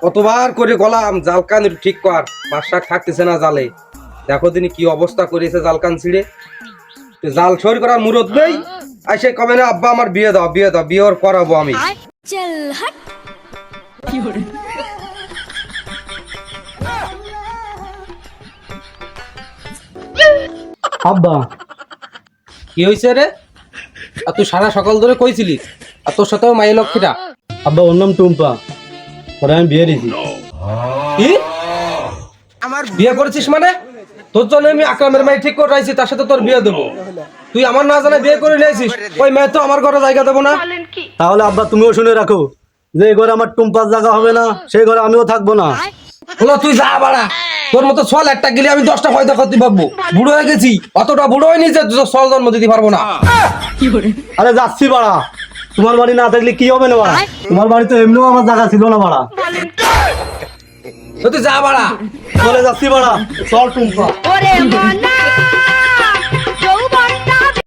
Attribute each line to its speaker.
Speaker 1: কতবার করে গলাম জালকান ঠিক কর, মাসা থাকতেছে না জালে। দেখো তিনি কি অবস্থা করেছে জালকান ছিঁড়ে। জাল সই করার মুরত নেই, আইসে কমে না আব্বা আমার বিয়ে দাও বিয়ে দাও, বিয়ে ওর করাবো আমি।
Speaker 2: चल हट
Speaker 3: আব্বা
Speaker 1: কি হয়েছে রে? আর তুই সারা সকাল ধরে কইছিলিস, আর তোর সাথেও মাই লক্ষ্মীটা।
Speaker 3: আব্বা ওর নাম টুম্পা, ওরা আমি বিয়ে দিয়েছি।
Speaker 1: কি আমার বিয়ে করেছিস মানে? তোর জন্য আমি আকরামের মাই ঠিক করে রাখছি, তার সাথে তোর বিয়ে দেবো। তুই আমার না জানা বিয়ে করে নিয়েছিস, ওই মেয়ে তো আমার ঘরে জায়গা দেবো না।
Speaker 3: তাহলে আব্বা তুমিও শুনে রাখো, যে ঘরে আমার টুম্পার জায়গা হবে না সেই ঘরে আমিও থাকবো না।
Speaker 1: হলো তুই যা বাড়া, তোর মতো ছল একটা গেলে আমি 10টা ফয়দা করতে পারবো। বুড়ো হয়ে গেছি, অতটা বুড়ো হয়নি যে ছল জন্ম দিতে পারবো না।
Speaker 3: আরে যাচ্ছি বাড়া, তোমার বাড়ি না থাকলে কি হবে না বাড়া? তোমার বাড়িতে এমনিও আমার জায়গা ছিল না বাড়া।
Speaker 1: তুই যা বাড়া,
Speaker 3: চলে যাচ্ছি বাড়া, চল টুম্পা।
Speaker 2: ओरे मन